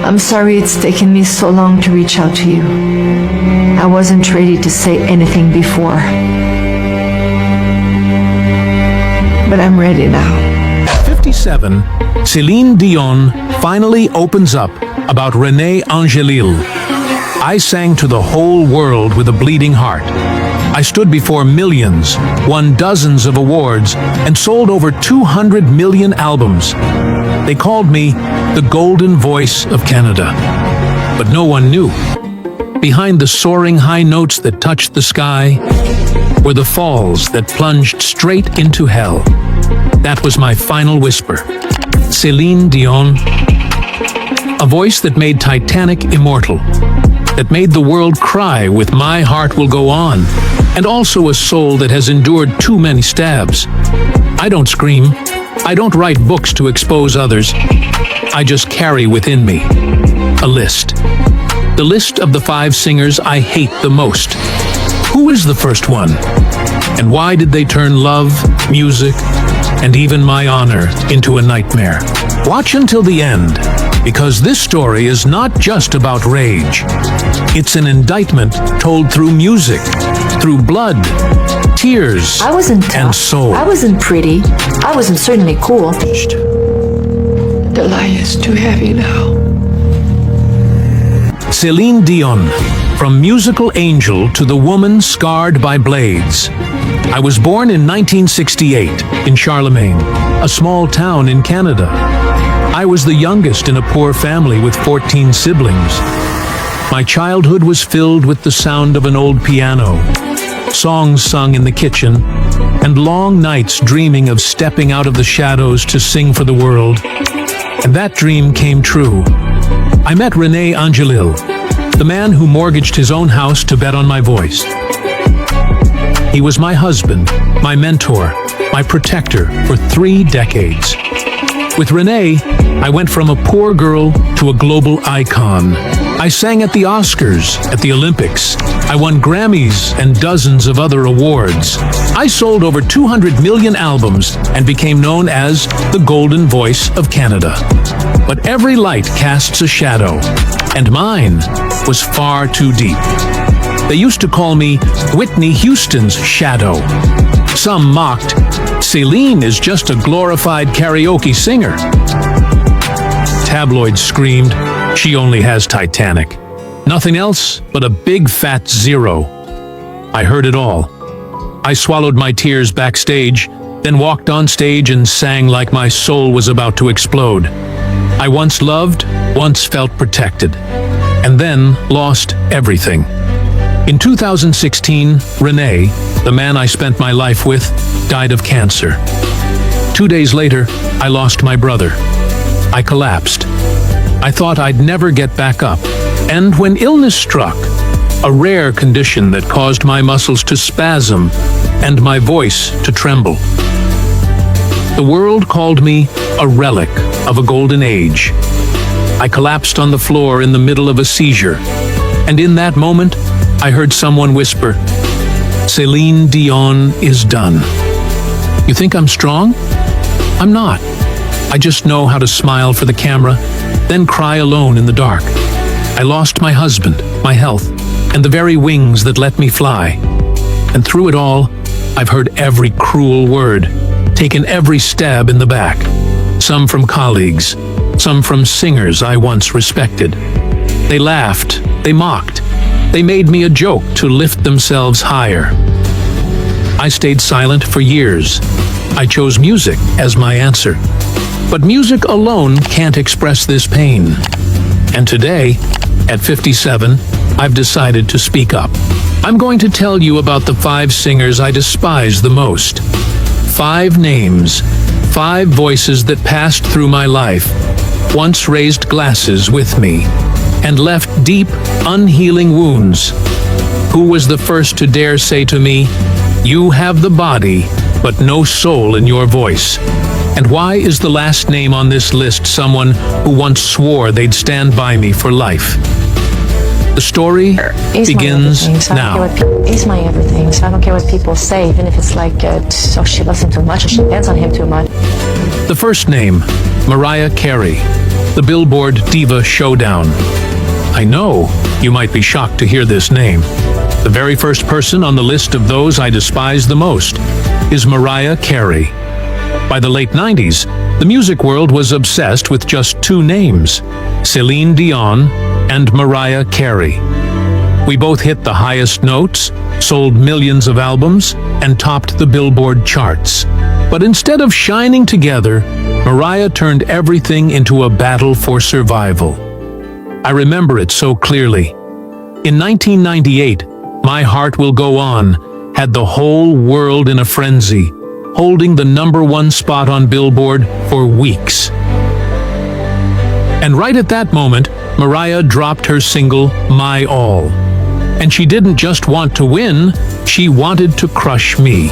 I'm sorry it's taken me so long to reach out to you. I wasn't ready to say anything before. But I'm ready now. At 57, Céline Dion finally opens up about Renée Angelil. I sang to the whole world with a bleeding heart. I stood before millions, won dozens of awards, and sold over 200 million albums. They called me the golden voice of Canada. But no one knew. Behind the soaring high notes that touched the sky were the falls that plunged straight into hell. That was my final whisper. Céline Dion, a voice that made Titanic immortal, that made the world cry with My Heart Will Go On, and also a soul that has endured too many stabs. I don't scream. I don't write books to expose others. I just carry within me a list. The list of the 5 singers I hate the most. Who is the first one? And why did they turn love, music, and even my honor into a nightmare? Watch until the end, because this story is not just about rage. It's an indictment told through music, through blood, tears, I wasn't tough. and soul. I wasn't pretty. I wasn't certainly cool. The lie is too heavy now. Céline Dion, from musical angel to the woman scarred by blades. I was born in 1968 in Charlemagne, a small town in Canada. I was the youngest in a poor family with 14 siblings. My childhood was filled with the sound of an old piano, songs sung in the kitchen, and long nights dreaming of stepping out of the shadows to sing for the world. And that dream came true. I met Renée Angelil, the man who mortgaged his own house to bet on my voice. He was my husband, my mentor, my protector for 3 decades. With Renée, I went from a poor girl to a global icon. I sang at the Oscars, at the Olympics. I won Grammys and dozens of other awards. I sold over 200 million albums and became known as the Golden Voice of Canada. But every light casts a shadow, and mine was far too deep. They used to call me Whitney Houston's shadow. Some mocked, Celine is just a glorified karaoke singer. Tabloids screamed, she only has Titanic. Nothing else but a big fat zero. I heard it all. I swallowed my tears backstage, then walked on stage and sang like my soul was about to explode. I once loved, once felt protected, and then lost everything. In 2016, Renée, the man I spent my life with, died of cancer. 2 days later, I lost my brother. I collapsed. I thought I'd never get back up. And when illness struck, a rare condition that caused my muscles to spasm and my voice to tremble, the world called me a relic of a golden age. I collapsed on the floor in the middle of a seizure, and in that moment, I heard someone whisper, Céline Dion is done. You think I'm strong? I'm not. I just know how to smile for the camera, then cry alone in the dark. I lost my husband, my health, and the very wings that let me fly. And through it all, I've heard every cruel word, taken every stab in the back. Some from colleagues, some from singers I once respected. They laughed, they mocked, they made me a joke to lift themselves higher. I stayed silent for years. I chose music as my answer. But music alone can't express this pain. And today, at 57, I've decided to speak up. I'm going to tell you about the 5 singers I despise the most. 5 names, 5 voices that passed through my life, once raised glasses with me, and left deep, unhealing wounds. Who was the first to dare say to me, "You have the body, but no soul in your voice"? And why is the last name on this list someone who once swore they'd stand by me for life? The story He's begins my everything, so I don't now. care what he's my everything, so I don't care what people say, even if it's like, oh, she loves him too much, or she depends on him too much. The first name, Mariah Carey, the Billboard Diva Showdown. I know you might be shocked to hear this name. The very first person on the list of those I despise the most is Mariah Carey. By the late 90s, the music world was obsessed with just two names, Céline Dion and Mariah Carey. We both hit the highest notes, sold millions of albums, and topped the Billboard charts. But instead of shining together, Mariah turned everything into a battle for survival. I remember it so clearly. In 1998, My Heart Will Go On had the whole world in a frenzy, holding the #1 spot on Billboard for weeks. And right at that moment, Mariah dropped her single, My All. And she didn't just want to win, she wanted to crush me.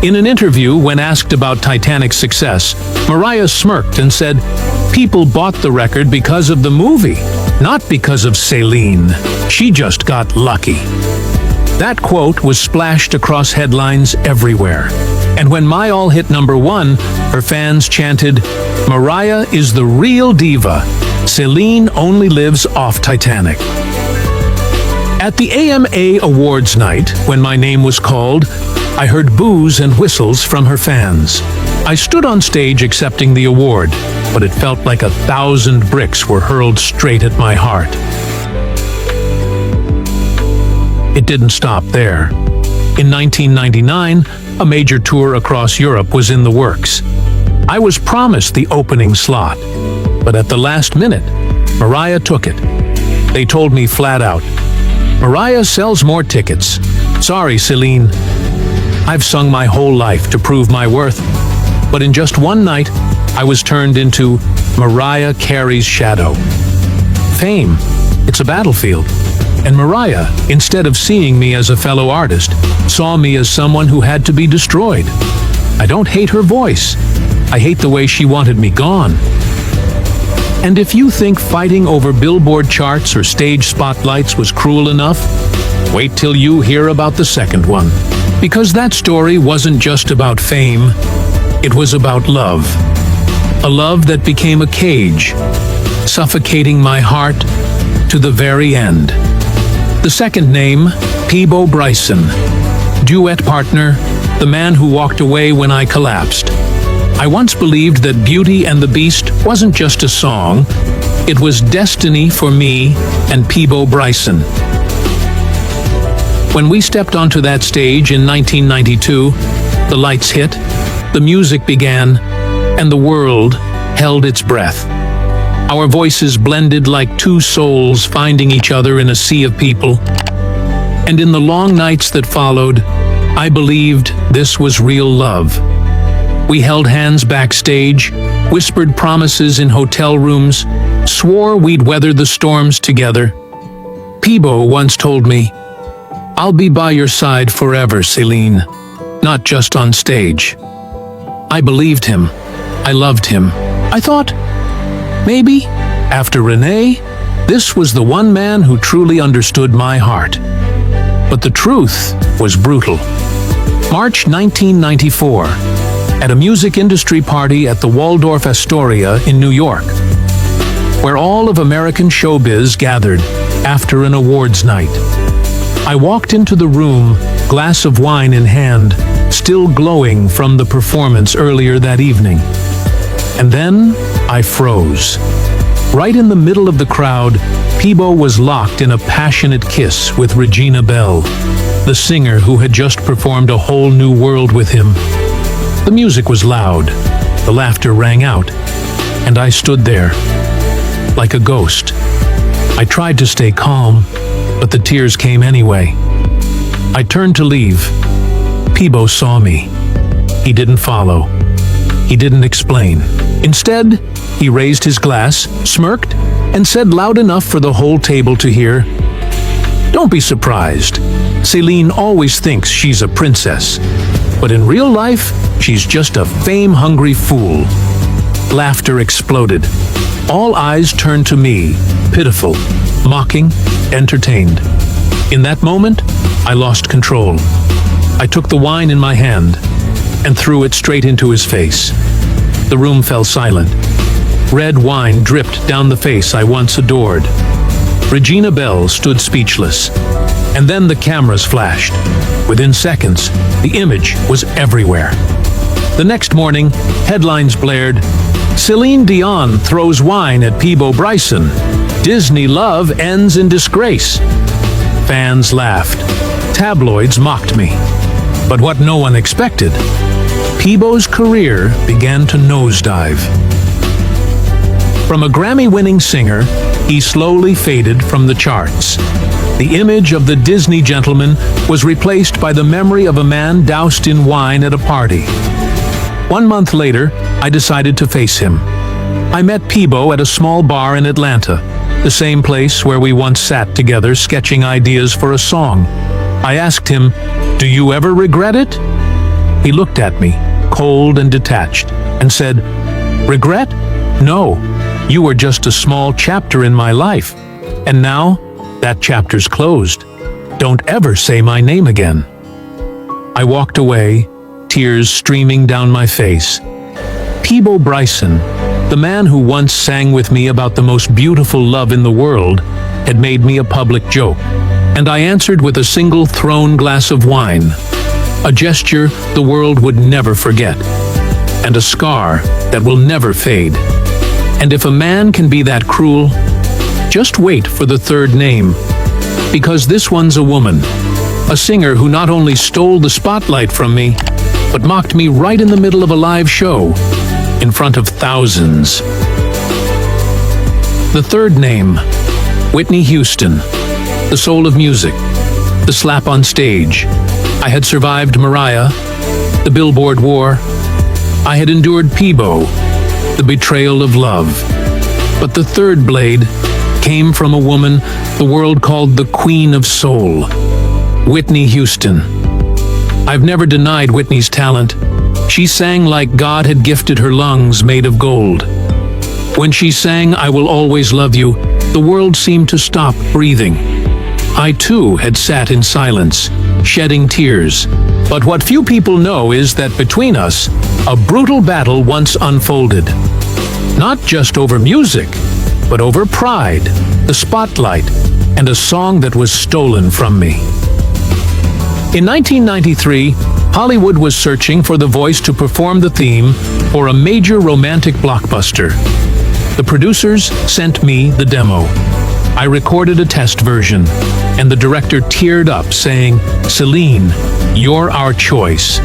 In an interview, when asked about Titanic's success, Mariah smirked and said, "People bought the record because of the movie, not because of Celine. She just got lucky." That quote was splashed across headlines everywhere. And when My All hit #1, her fans chanted, "Mariah is the real diva. Celine only lives off Titanic." At the AMA Awards night, when my name was called, I heard boos and whistles from her fans. I stood on stage accepting the award, but it felt like 1,000 bricks were hurled straight at my heart. It didn't stop there. In 1999, a major tour across Europe was in the works. I was promised the opening slot, but at the last minute, Mariah took it. They told me flat out, "Mariah sells more tickets. Sorry, Celine. I've sung my whole life to prove my worth." But in just one night, I was turned into Mariah Carey's shadow. Fame, it's a battlefield. And Mariah, instead of seeing me as a fellow artist, saw me as someone who had to be destroyed. I don't hate her voice. I hate the way she wanted me gone. And if you think fighting over Billboard charts or stage spotlights was cruel enough, wait till you hear about the second one. Because that story wasn't just about fame, it was about love. A love that became a cage, suffocating my heart to the very end. The second name, Peabo Bryson, duet partner, the man who walked away when I collapsed. I once believed that Beauty and the Beast wasn't just a song, it was destiny for me and Peabo Bryson. When we stepped onto that stage in 1992, the lights hit, the music began, and the world held its breath. Our voices blended like two souls finding each other in a sea of people. And in the long nights that followed, I believed this was real love. We held hands backstage, whispered promises in hotel rooms, swore we'd weather the storms together. Peabo once told me, "I'll be by your side forever, Celine, not just on stage." I believed him. I loved him. I thought, maybe, after Renee, this was the one man who truly understood my heart. But the truth was brutal. March 1994, at a music industry party at the Waldorf Astoria in New York, where all of American showbiz gathered after an awards night. I walked into the room, glass of wine in hand, still glowing from the performance earlier that evening. And then I froze. Right in the middle of the crowd, Peabo was locked in a passionate kiss with Regina Belle, the singer who had just performed A Whole New World with him. The music was loud, the laughter rang out, and I stood there, like a ghost. I tried to stay calm, but the tears came anyway. I turned to leave. Peabo saw me. He didn't follow. He didn't explain. Instead, he raised his glass, smirked, and said loud enough for the whole table to hear, "Don't be surprised. Celine always thinks she's a princess. But in real life, she's just a fame-hungry fool." Laughter exploded. All eyes turned to me, pitiful, mocking, entertained. In that moment, I lost control. I took the wine in my hand and threw it straight into his face. The room fell silent. Red wine dripped down the face I once adored. Regina Belle stood speechless. And then the cameras flashed. Within seconds, the image was everywhere. The next morning, headlines blared, "Céline Dion throws wine at Peabo Bryson. Disney love ends in disgrace." Fans laughed. Tabloids mocked me. But what no one expected, Peabo's career began to nosedive. From a Grammy-winning singer, he slowly faded from the charts. The image of the Disney gentleman was replaced by the memory of a man doused in wine at a party. 1 month later, I decided to face him. I met Peabo at a small bar in Atlanta, the same place where we once sat together sketching ideas for a song. I asked him, "Do you ever regret it?" He looked at me, cold and detached, and said, "Regret? No. You were just a small chapter in my life. And now, that chapter's closed. Don't ever say my name again." I walked away, tears streaming down my face. Peabo Bryson, the man who once sang with me about the most beautiful love in the world, had made me a public joke. And I answered with a single thrown glass of wine, a gesture the world would never forget, and a scar that will never fade. And if a man can be that cruel, just wait for the third name. Because this one's a woman, a singer who not only stole the spotlight from me, but mocked me right in the middle of a live show, in front of thousands. The third name, Whitney Houston, the soul of music, the slap on stage. I had survived Mariah, the Billboard war. I had endured Peabo, the betrayal of love. But the third blade came from a woman the world called the Queen of Soul, Whitney Houston. I've never denied Whitney's talent. She sang like God had gifted her lungs made of gold. When she sang "I Will Always Love You," the world seemed to stop breathing. I too had sat in silence, shedding tears. But what few people know is that between us, a brutal battle once unfolded. Not just over music, but over pride, the spotlight, and a song that was stolen from me. In 1993, Hollywood was searching for the voice to perform the theme for a major romantic blockbuster. The producers sent me the demo. I recorded a test version, and the director teared up, saying, "Celine, you're our choice.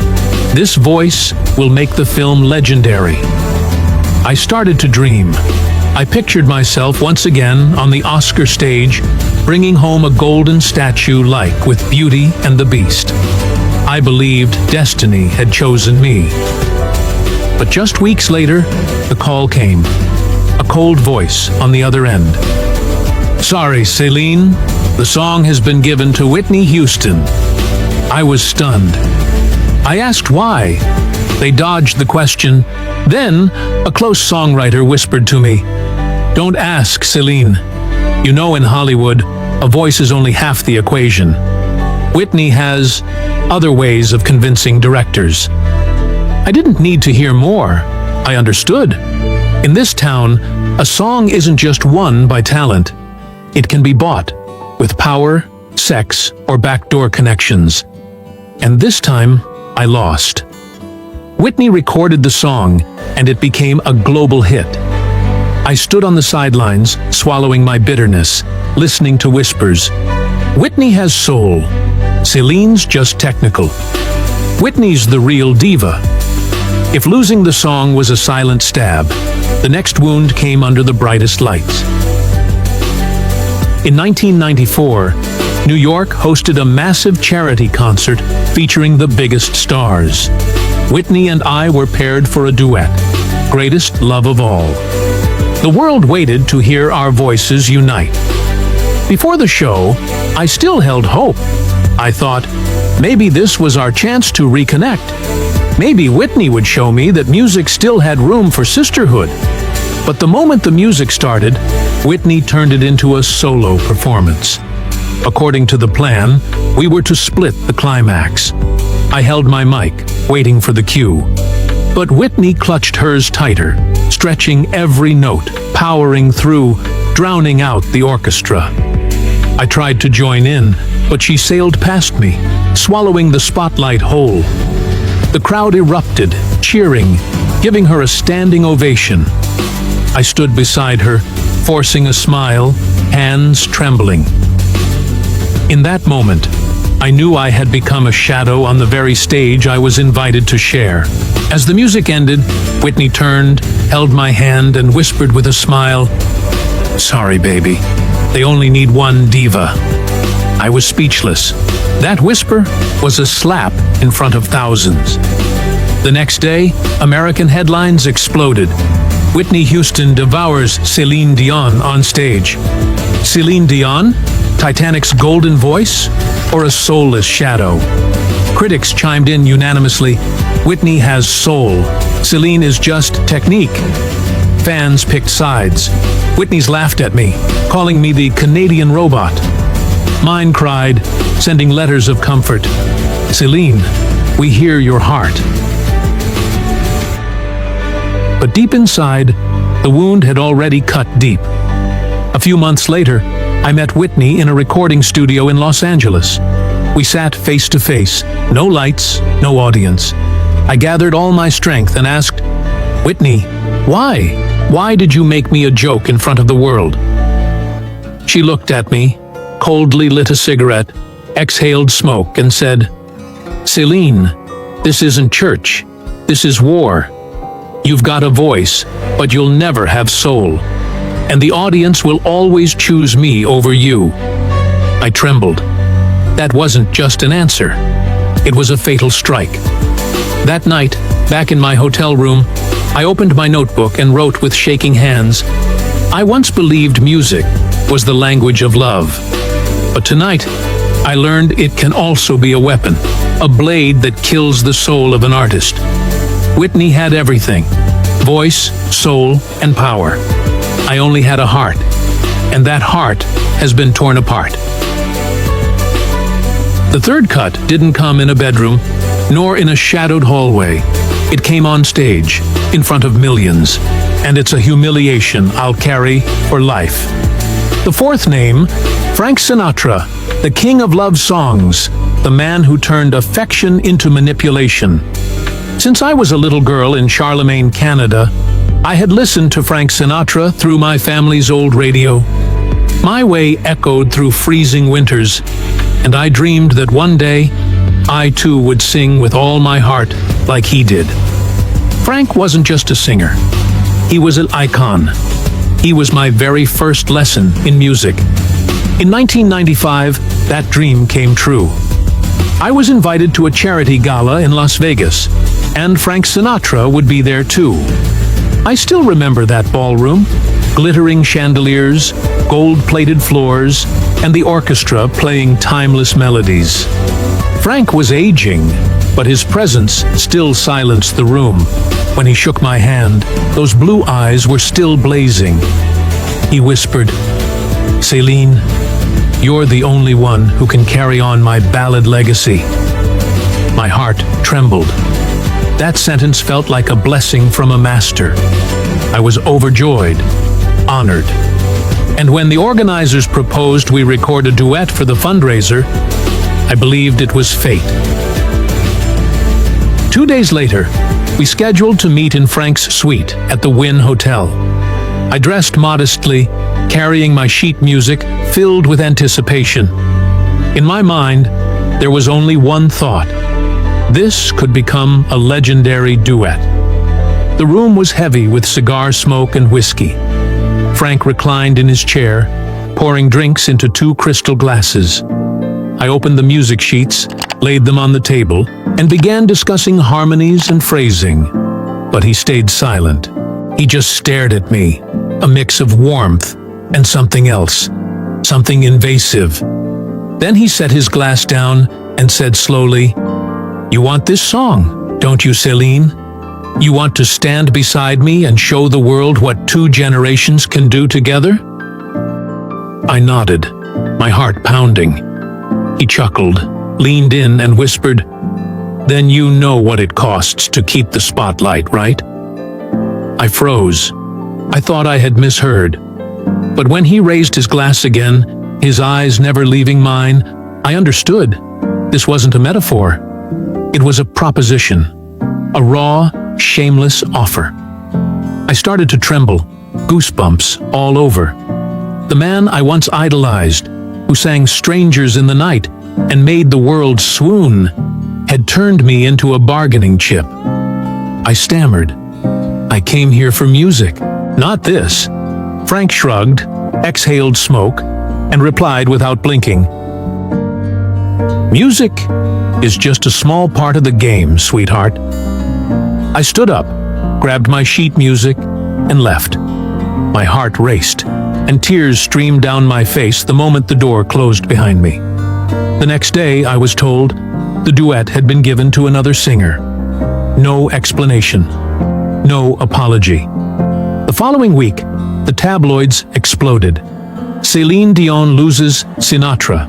This voice will make the film legendary." I started to dream. I pictured myself once again on the Oscar stage, bringing home a golden statue like with Beauty and the Beast. I believed destiny had chosen me. But just weeks later, the call came. A cold voice on the other end. "Sorry, Celine, the song has been given to Whitney Houston." I was stunned. I asked why. They dodged the question. Then, a close songwriter whispered to me, "Don't ask, Celine. You know, in Hollywood, a voice is only half the equation. Whitney has other ways of convincing directors." I didn't need to hear more. I understood. In this town, a song isn't just won by talent. It can be bought with power, sex, or backdoor connections. And this time, I lost. Whitney recorded the song, and it became a global hit. I stood on the sidelines, swallowing my bitterness, listening to whispers. Whitney has soul. Celine's just technical. Whitney's the real diva. If losing the song was a silent stab, the next wound came under the brightest lights. In 1994, New York hosted a massive charity concert featuring the biggest stars. Whitney and I were paired for a duet, Greatest Love of All. The world waited to hear our voices unite. Before the show, I still held hope. I thought, maybe this was our chance to reconnect. Maybe Whitney would show me that music still had room for sisterhood. But the moment the music started, Whitney turned it into a solo performance. According to the plan, we were to split the climax. I held my mic, waiting for the cue. But Whitney clutched hers tighter, stretching every note, powering through, drowning out the orchestra. I tried to join in, but she sailed past me, swallowing the spotlight whole. The crowd erupted, cheering, giving her a standing ovation. I stood beside her, forcing a smile, hands trembling. In that moment, I knew I had become a shadow on the very stage I was invited to share. As the music ended, Whitney turned, held my hand, and whispered with a smile, "Sorry, baby. They only need one diva." I was speechless. That whisper was a slap in front of thousands. The next day, American headlines exploded. Whitney Houston devours Céline Dion on stage. Céline Dion? Titanic's golden voice? Or a soulless shadow? Critics chimed in unanimously. Whitney has soul. Celine is just technique. Fans picked sides. Whitney's laughed at me, calling me the Canadian robot. Mine cried, sending letters of comfort. "Celine, we hear your heart." But deep inside, the wound had already cut deep. A few months later, I met Whitney in a recording studio in Los Angeles. We sat face to face, no lights, no audience. I gathered all my strength and asked, "Whitney, why? Why did you make me a joke in front of the world?" She looked at me, coldly lit a cigarette, exhaled smoke, and said, "Celine, this isn't church. This is war. You've got a voice, but you'll never have soul. And the audience will always choose me over you." I trembled. That wasn't just an answer. It was a fatal strike. That night, back in my hotel room, I opened my notebook and wrote with shaking hands, "I once believed music was the language of love. But tonight, I learned it can also be a weapon, a blade that kills the soul of an artist." Whitney had everything: voice, soul, and power. I only had a heart, and that heart has been torn apart. The third cut didn't come in a bedroom, nor in a shadowed hallway. It came on stage, in front of millions, and it's a humiliation I'll carry for life. The fourth name, Frank Sinatra, the king of love songs, the man who turned affection into manipulation. Since I was a little girl in Charlemagne, Canada, I had listened to Frank Sinatra through my family's old radio. My way echoed through freezing winters, and I dreamed that one day, I too would sing with all my heart like he did. Frank wasn't just a singer. He was an icon. He was my very first lesson in music. In 1995, that dream came true. I was invited to a charity gala in Las Vegas, and Frank Sinatra would be there too. I still remember that ballroom, glittering chandeliers, gold-plated floors, and the orchestra playing timeless melodies. Frank was aging, but his presence still silenced the room. When he shook my hand, those blue eyes were still blazing. He whispered, "Celine, you're the only one who can carry on my ballad legacy." My heart trembled. That sentence felt like a blessing from a master. I was overjoyed, honored. And when the organizers proposed we record a duet for the fundraiser, I believed it was fate. 2 days later, we scheduled to meet in Frank's suite at the Wynn Hotel. I dressed modestly, carrying my sheet music filled with anticipation. In my mind, there was only one thought. This could become a legendary duet. The room was heavy with cigar smoke and whiskey. Frank reclined in his chair, pouring drinks into 2 crystal glasses. I opened the music sheets, laid them on the table, and began discussing harmonies and phrasing. But he stayed silent. He just stared at me, a mix of warmth and something else, something invasive. Then he set his glass down and said slowly, "You want this song, don't you, Celine?" You want to stand beside me and show the world what two generations can do together? I nodded, my heart pounding. He chuckled, leaned in and whispered, "Then you know what it costs to keep the spotlight, right?" I froze. I thought I had misheard. But when he raised his glass again, his eyes never leaving mine, I understood. This wasn't a metaphor. It was a proposition. A raw, shameless offer. I started to tremble, goosebumps all over. The man I once idolized, who sang Strangers in the Night and made the world swoon, had turned me into a bargaining chip. I stammered. "I came here for music, not this." Frank shrugged, exhaled smoke, and replied without blinking, "Music is just a small part of the game, sweetheart." I stood up, grabbed my sheet music, and left. My heart raced, and tears streamed down my face the moment the door closed behind me. The next day, I was told, the duet had been given to another singer. No explanation. No apology. The following week, the tabloids exploded. Céline Dion loses Sinatra.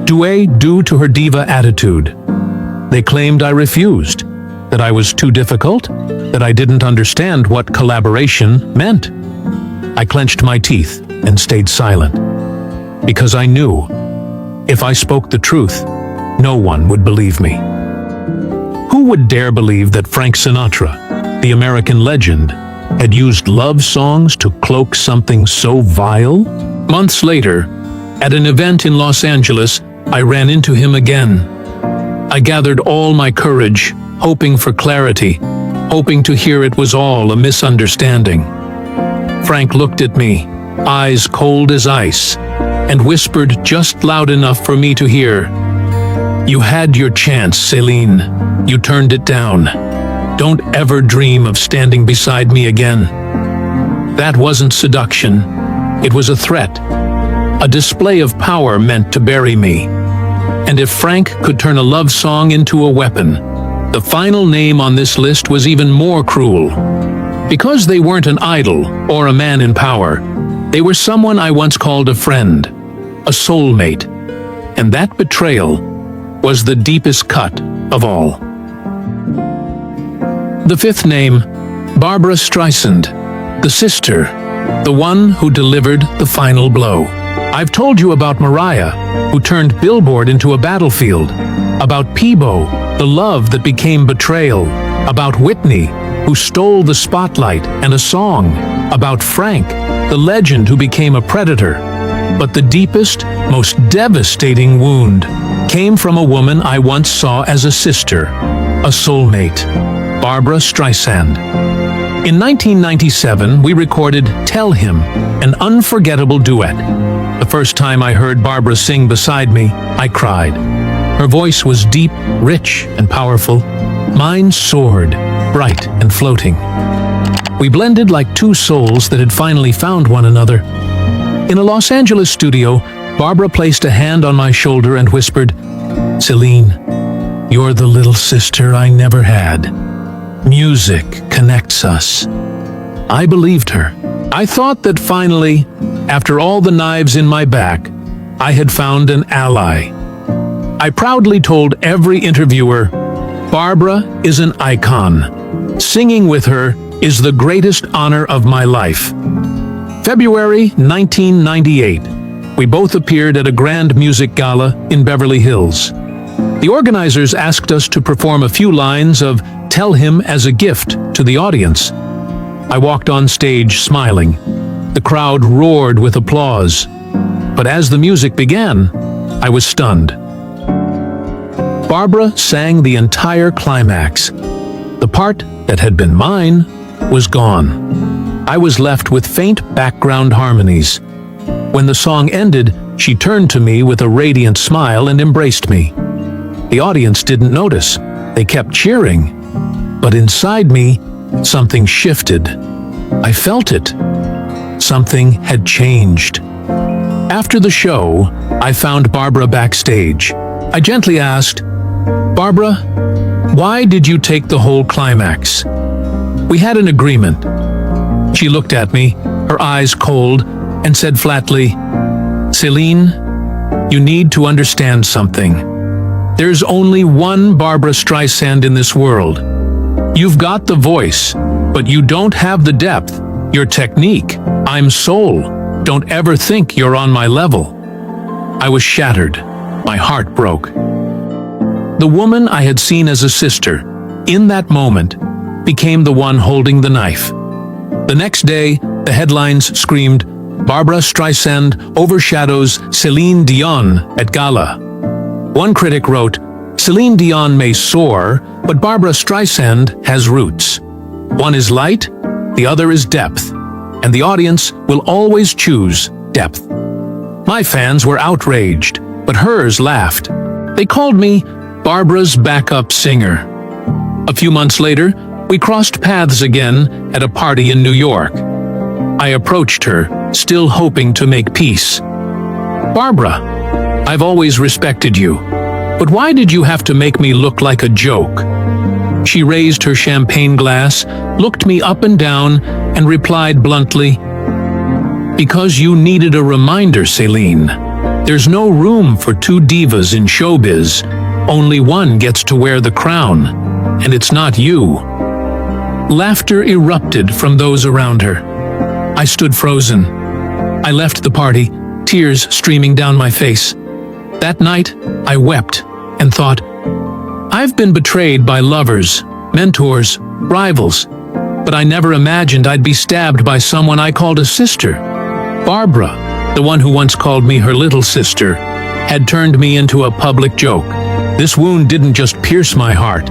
Duet due to her diva attitude. They claimed I refused, that I was too difficult, that I didn't understand what collaboration meant. I clenched my teeth and stayed silent, because I knew if I spoke the truth, no one would believe me. Who would dare believe that Frank Sinatra, the American legend, had used love songs to cloak something so vile? Months later, at an event in Los Angeles, I ran into him again. I gathered all my courage, hoping for clarity, hoping to hear it was all a misunderstanding. Frank looked at me, eyes cold as ice, and whispered just loud enough for me to hear, "You had your chance, Celine. You turned it down. Don't ever dream of standing beside me again." That wasn't seduction. It was a threat, a display of power meant to bury me. And if Frank could turn a love song into a weapon, the final name on this list was even more cruel. Because they weren't an idol or a man in power, they were someone I once called a friend, a soulmate. And that betrayal was the deepest cut of all. The fifth name, Barbra Streisand, the sister, the one who delivered the final blow. I've told you about Mariah, who turned Billboard into a battlefield, about Peebo, the love that became betrayal, about Whitney, who stole the spotlight and a song, about Frank, the legend who became a predator. But the deepest, most devastating wound came from a woman I once saw as a sister, a soulmate, Barbra Streisand. In 1997, we recorded Tell Him, an unforgettable duet. The first time I heard Barbra sing beside me, I cried. Her voice was deep, rich, and powerful. Mine soared, bright and floating. We blended like two souls that had finally found one another. In a Los Angeles studio, Barbra placed a hand on my shoulder and whispered, "Celine, you're the little sister I never had. Music connects us." I believed her. I thought that finally, after all the knives in my back, I had found an ally. I proudly told every interviewer, "Barbra is an icon. Singing with her is the greatest honor of my life." February 1998. We both appeared at a grand music gala in Beverly Hills. The organizers asked us to perform a few lines of Tell Him as a gift to the audience. I walked on stage smiling. The crowd roared with applause. But as the music began, I was stunned. Barbra sang the entire climax. The part that had been mine was gone. I was left with faint background harmonies. When the song ended, she turned to me with a radiant smile and embraced me. The audience didn't notice. They kept cheering. But inside me, something shifted. I felt it. Something had changed. After the show, I found Barbra backstage. I gently asked, "Barbra, why did you take the whole climax?" We had an agreement. She looked at me, her eyes cold, and said flatly, "Celine, you need to understand something. There's only one Barbra Streisand in this world. You've got the voice, but you don't have the depth, your technique. I'm soul. Don't ever think you're on my level." I was shattered. My heart broke. The woman I had seen as a sister, in that moment, became the one holding the knife. The next day, the headlines screamed, "Barbra Streisand overshadows Céline Dion at gala." One critic wrote, "Céline Dion may soar, but Barbra Streisand has roots. One is light, the other is depth, and the audience will always choose depth." My fans were outraged, but hers laughed. They called me Barbara's backup singer. A few months later, we crossed paths again at a party in New York. I approached her, still hoping to make peace. "Barbara, I've always respected you, but why did you have to make me look like a joke?" She raised her champagne glass, looked me up and down, and replied bluntly, "Because you needed a reminder, Celine. There's no room for two divas in showbiz. Only one gets to wear the crown, and it's not you." Laughter erupted from those around her. I stood frozen. I left the party, tears streaming down my face. That night, I wept and thought, I've been betrayed by lovers, mentors, rivals, but I never imagined I'd be stabbed by someone I called a sister. Barbara, the one who once called me her little sister, had turned me into a public joke. This wound didn't just pierce my heart.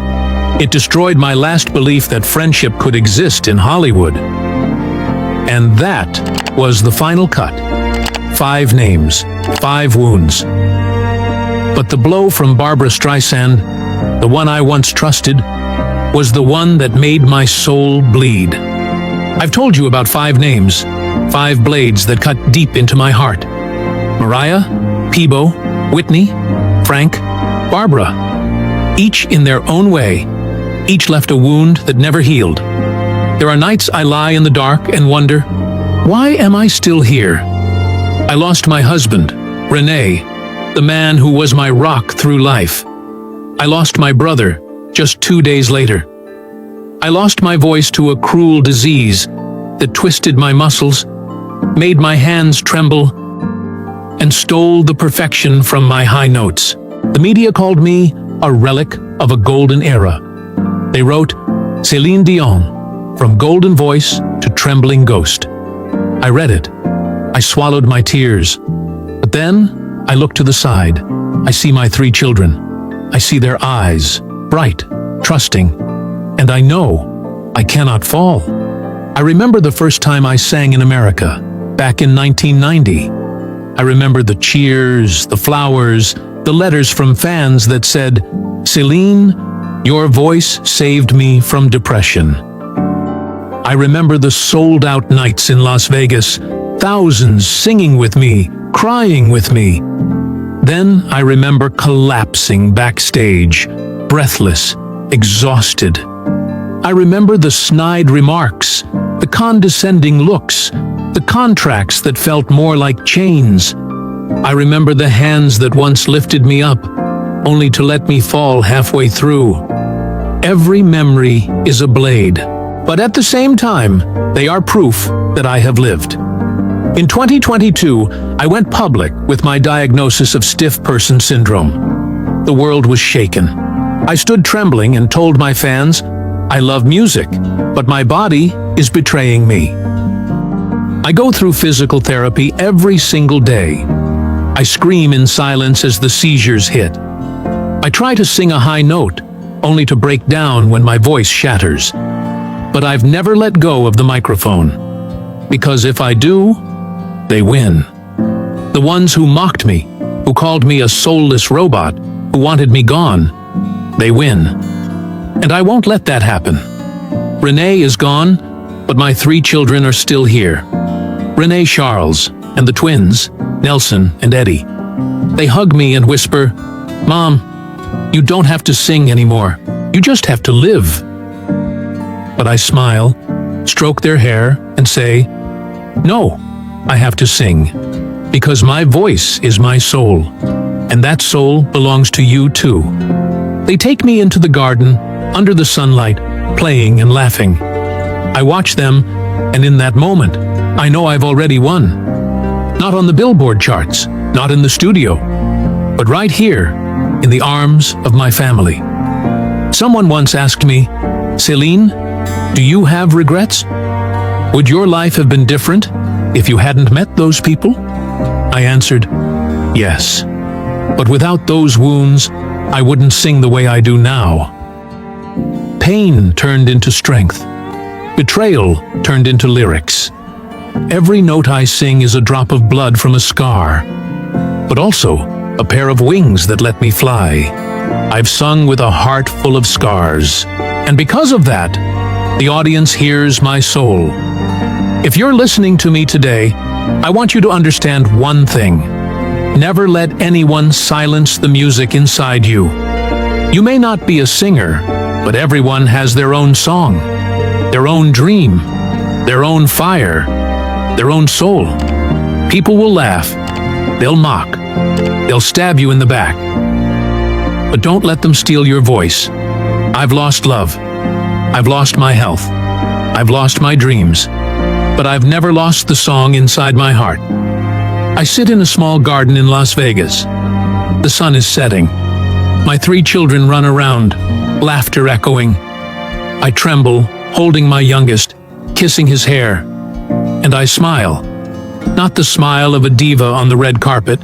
It destroyed my last belief that friendship could exist in Hollywood. And that was the final cut. 5 names, 5 wounds. But the blow from Barbra Streisand, the one I once trusted, was the one that made my soul bleed. I've told you about 5 names, 5 blades that cut deep into my heart. Mariah, Peebo, Whitney, Frank, Barbara. Each in their own way, each left a wound that never healed. There are nights I lie in the dark and wonder, why am I still here? I lost my husband, René, the man who was my rock through life. I lost my brother just 2 days later. I lost my voice to a cruel disease that twisted my muscles, made my hands tremble, and stole the perfection from my high notes. The media called me a relic of a golden era. They wrote, Céline Dion, from golden voice to trembling ghost. I read it. I swallowed my tears. But then I look to the side. I see my 3 children. I see their eyes, bright, trusting, and I know I cannot fall. I remember the first time I sang in America, back in 1990. I remember the cheers, the flowers, the letters from fans that said, Celine, your voice saved me from depression. I remember the sold-out nights in Las Vegas, thousands singing with me, crying with me. Then I remember collapsing backstage, breathless, exhausted. I remember the snide remarks, the condescending looks, the contracts that felt more like chains. I remember the hands that once lifted me up, only to let me fall halfway through. Every memory is a blade, but at the same time, they are proof that I have lived. In 2022, I went public with my diagnosis of stiff person syndrome. The world was shaken. I stood trembling and told my fans, I love music, but my body is betraying me. I go through physical therapy every single day. I scream in silence as the seizures hit. I try to sing a high note, only to break down when my voice shatters. But I've never let go of the microphone, because if I do, they win. The ones who mocked me, who called me a soulless robot, who wanted me gone, they win. And I won't let that happen. René is gone, but my 3 children are still here. René Charles and the twins, Nelson and Eddie. They hug me and whisper, Mom, you don't have to sing anymore. You just have to live. But but I smile, stroke their hair, and say, "No, I have to sing, because my voice is my soul, and that soul belongs to you too." They take me into the garden, under the sunlight, playing and laughing. I watch them, and in that moment, I know I've already won. Not on the Billboard charts, not in the studio, but right here, in the arms of my family. Someone once asked me, "Celine, do you have regrets? Would your life have been different if you hadn't met those people?" I answered, "Yes, but without those wounds, I wouldn't sing the way I do now." Pain turned into strength. Betrayal turned into lyrics. Every note I sing is a drop of blood from a scar, but also a pair of wings that let me fly. I've sung with a heart full of scars, and because of that, the audience hears my soul. If you're listening to me today, I want you to understand one thing. Never let anyone silence the music inside you. You may not be a singer, but everyone has their own song, their own dream, their own fire, their own soul. People will laugh, they'll mock, they'll stab you in the back. But don't let them steal your voice. I've lost love. I've lost my health. I've lost my dreams. But I've never lost the song inside my heart. I sit in a small garden in Las Vegas. The sun is setting. My 3 children run around, laughter echoing. I tremble, holding my youngest, kissing his hair. And I smile. Not the smile of a diva on the red carpet.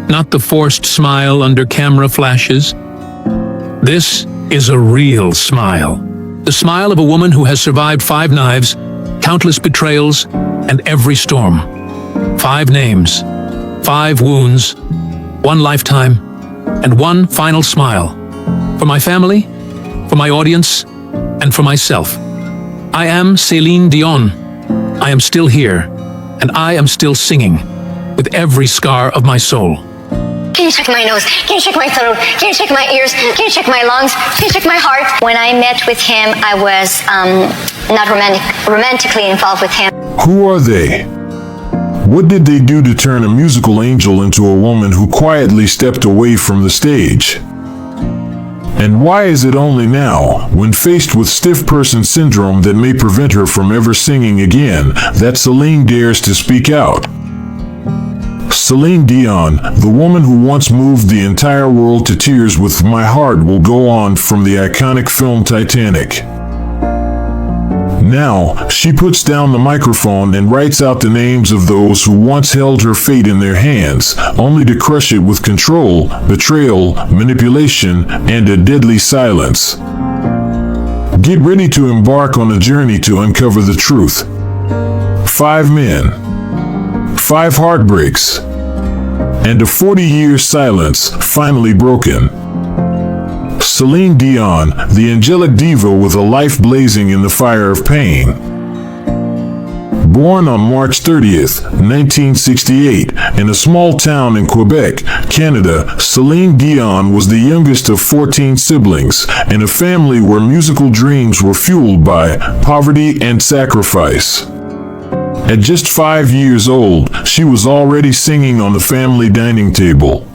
Not the forced smile under camera flashes. This is a real smile. The smile of a woman who has survived 5 knives, countless betrayals, and every storm. 5 names, 5 wounds, 1 lifetime, and 1 final smile. For my family, for my audience, and for myself. I am Céline Dion. I am still here, and I am still singing, with every scar of my soul. Can you check my nose? Can you check my throat? Can you check my ears? Can you check my lungs? Can you check my heart? When I met with him, I was not romantically involved with him. Who are they? What did they do to turn a musical angel into a woman who quietly stepped away from the stage? And why is it only now, when faced with stiff person syndrome that may prevent her from ever singing again, that Celine dares to speak out? Céline Dion, the woman who once moved the entire world to tears with "My Heart Will Go On" from the iconic film Titanic. Now, she puts down the microphone and writes out the names of those who once held her fate in their hands, only to crush it with control, betrayal, manipulation, and a deadly silence. Get ready to embark on a journey to uncover the truth. 5 men, 5 heartbreaks, and a 40-year silence finally broken. Céline Dion, the angelic diva with a life blazing in the fire of pain. Born on March 30th, 1968, in a small town in Quebec, Canada, Céline Dion was the youngest of 14 siblings, in a family where musical dreams were fueled by poverty and sacrifice. At just 5 years old, she was already singing on the family dining table.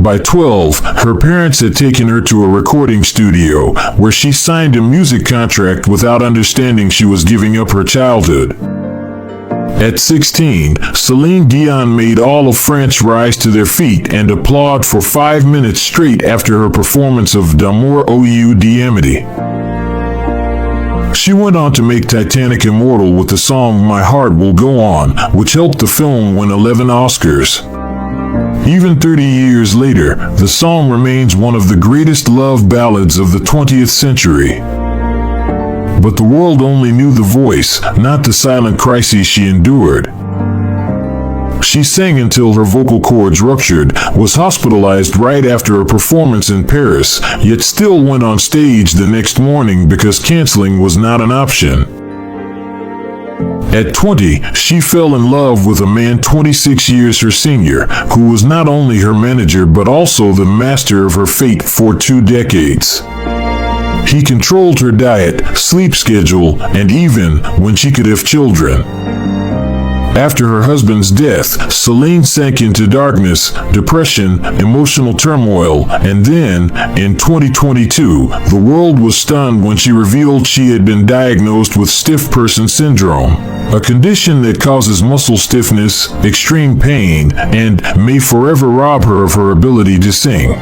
By 12, her parents had taken her to a recording studio, where she signed a music contract without understanding she was giving up her childhood. At 16, Céline Dion made all of France rise to their feet and applaud for 5 minutes straight after her performance of D'amour ou d'amitié. She went on to make Titanic immortal with the song "My Heart Will Go On," which helped the film win 11 Oscars. Even 30 years later, the song remains one of the greatest love ballads of the 20th century. But the world only knew the voice, not the silent crises she endured. She sang until her vocal cords ruptured, was hospitalized right after a performance in Paris, yet still went on stage the next morning because canceling was not an option. At 20, she fell in love with a man 26 years her senior, who was not only her manager but also the master of her fate for 2 decades. He controlled her diet, sleep schedule, and even when she could have children. After her husband's death, Celine sank into darkness, depression, emotional turmoil, and then, in 2022, the world was stunned when she revealed she had been diagnosed with stiff person syndrome, a condition that causes muscle stiffness, extreme pain, and may forever rob her of her ability to sing.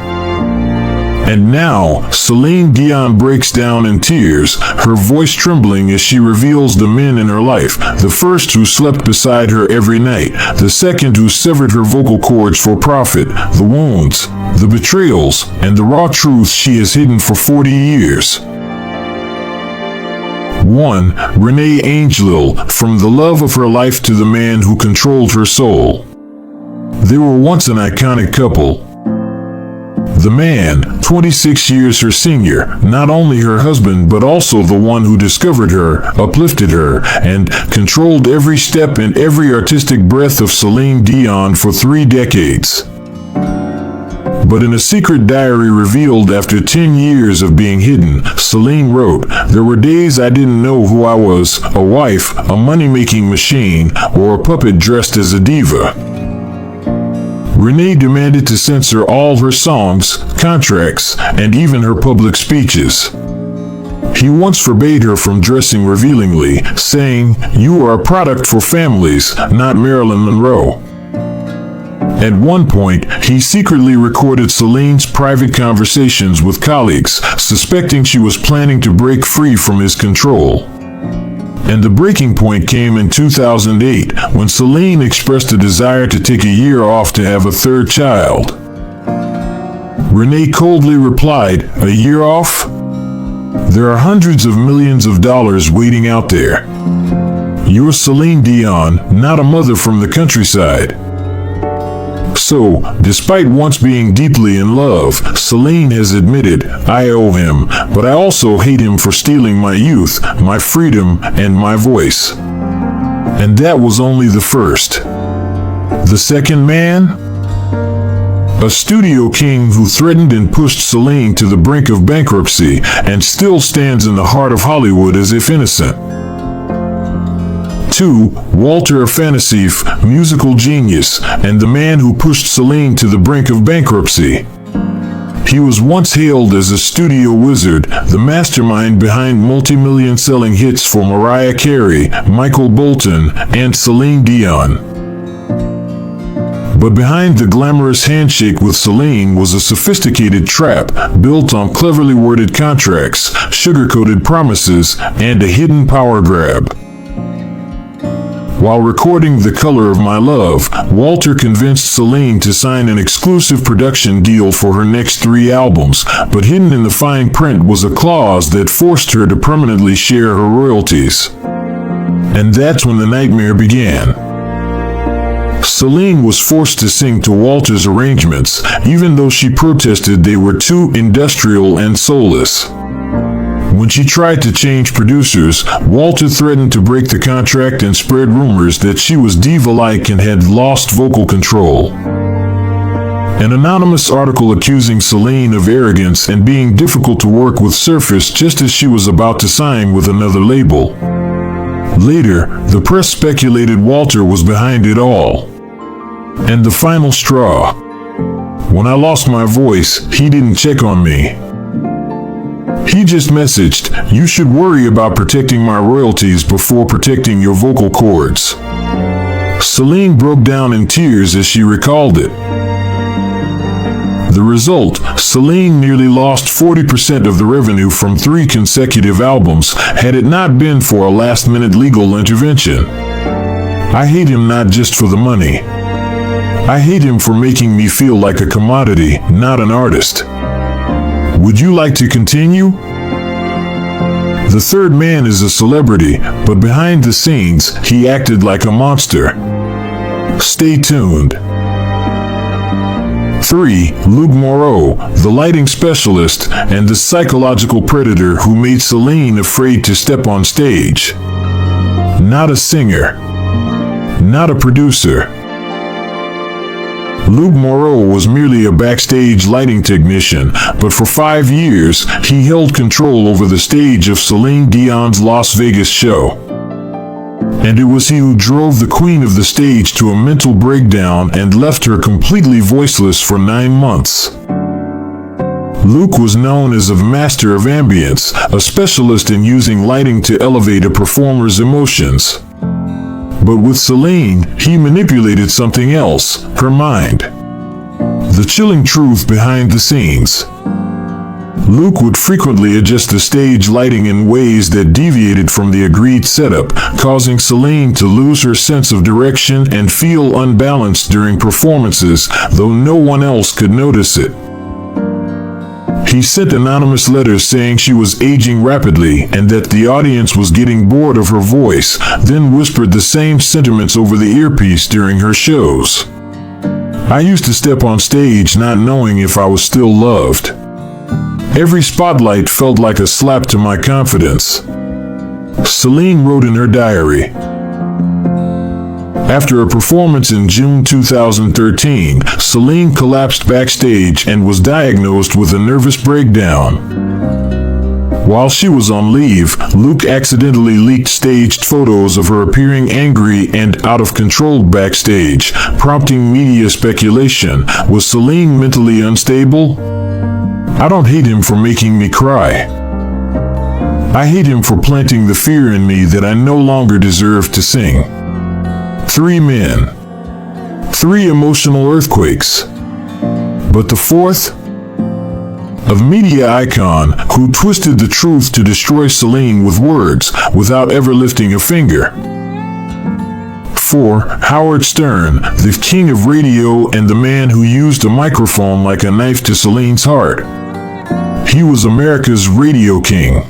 And now, Celine Dion breaks down in tears, her voice trembling as she reveals the men in her life, the first who slept beside her every night, the second who severed her vocal cords for profit, the wounds, the betrayals, and the raw truths she has hidden for 40 years. 1. Renee Angelil, from the love of her life to the man who controlled her soul. They were once an iconic couple. The man, 26 years her senior, not only her husband but also the one who discovered her, uplifted her, and controlled every step and every artistic breath of Celine Dion for 3 decades. But in a secret diary revealed after 10 years of being hidden, Celine wrote, "There were days I didn't know who I was, a wife, a money-making machine, or a puppet dressed as a diva." Renee demanded to censor all her songs, contracts, and even her public speeches. He once forbade her from dressing revealingly, saying, "You are a product for families, not Marilyn Monroe." At one point, he secretly recorded Celine's private conversations with colleagues, suspecting she was planning to break free from his control. And the breaking point came in 2008, when Celine expressed a desire to take a year off to have a 3rd child. Renee coldly replied, "A year off? There are hundreds of millions of dollars waiting out there. You're Celine Dion, not a mother from the countryside." So, despite once being deeply in love, Celine has admitted, "I owe him, but I also hate him for stealing my youth, my freedom, and my voice." And that was only the first. The second man? A studio king who threatened and pushed Celine to the brink of bankruptcy and still stands in the heart of Hollywood as if innocent. 2. Walter Afanasieff, musical genius, and the man who pushed Celine to the brink of bankruptcy. He was once hailed as a studio wizard, the mastermind behind multi-million selling hits for Mariah Carey, Michael Bolton, and Celine Dion. But behind the glamorous handshake with Celine was a sophisticated trap built on cleverly worded contracts, sugar-coated promises, and a hidden power grab. While recording The Color of My Love, Walter convinced Celine to sign an exclusive production deal for her next 3 albums, but hidden in the fine print was a clause that forced her to permanently share her royalties. And that's when the nightmare began. Celine was forced to sing to Walter's arrangements, even though she protested they were too industrial and soulless. When she tried to change producers, Walter threatened to break the contract and spread rumors that she was diva-like and had lost vocal control. An anonymous article accusing Celine of arrogance and being difficult to work with surfaced just as she was about to sign with another label. Later, the press speculated Walter was behind it all. And the final straw. When I lost my voice, he didn't check on me. He just messaged, "You should worry about protecting my royalties before protecting your vocal cords." Celine broke down in tears as she recalled it. The result, Celine nearly lost 40% of the revenue from 3 consecutive albums had it not been for a last-minute legal intervention. I hate him not just for the money. I hate him for making me feel like a commodity, not an artist. Would you like to continue? The third man is a celebrity, but behind the scenes, he acted like a monster. Stay tuned. 3. Luke Moreau, the lighting specialist and the psychological predator who made Celine afraid to step on stage. Not a singer. Not a producer. Luke Moreau was merely a backstage lighting technician, but for 5 years, he held control over the stage of Celine Dion's Las Vegas show. And it was he who drove the queen of the stage to a mental breakdown and left her completely voiceless for 9 months. Luke was known as a master of ambience, a specialist in using lighting to elevate a performer's emotions. But with Celine, he manipulated something else, her mind. The chilling truth behind the scenes. Luke would frequently adjust the stage lighting in ways that deviated from the agreed setup, causing Celine to lose her sense of direction and feel unbalanced during performances, though no one else could notice it. He sent anonymous letters saying she was aging rapidly and that the audience was getting bored of her voice, then whispered the same sentiments over the earpiece during her shows. I used to step on stage not knowing if I was still loved. Every spotlight felt like a slap to my confidence. Celine wrote in her diary. After a performance in June 2013, Celine collapsed backstage and was diagnosed with a nervous breakdown. While she was on leave, Luke accidentally leaked staged photos of her appearing angry and out of control backstage, prompting media speculation. Was Celine mentally unstable? I don't hate him for making me cry. I hate him for planting the fear in me that I no longer deserve to sing. 3 men. 3 emotional earthquakes. But the 4th? A media icon who twisted the truth to destroy Celine with words without ever lifting a finger. 4. Howard Stern, the king of radio and the man who used a microphone like a knife to Celine's heart. He was America's radio king.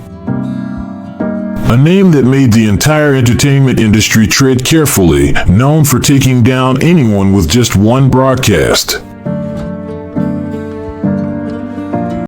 A name that made the entire entertainment industry tread carefully, known for taking down anyone with just one broadcast.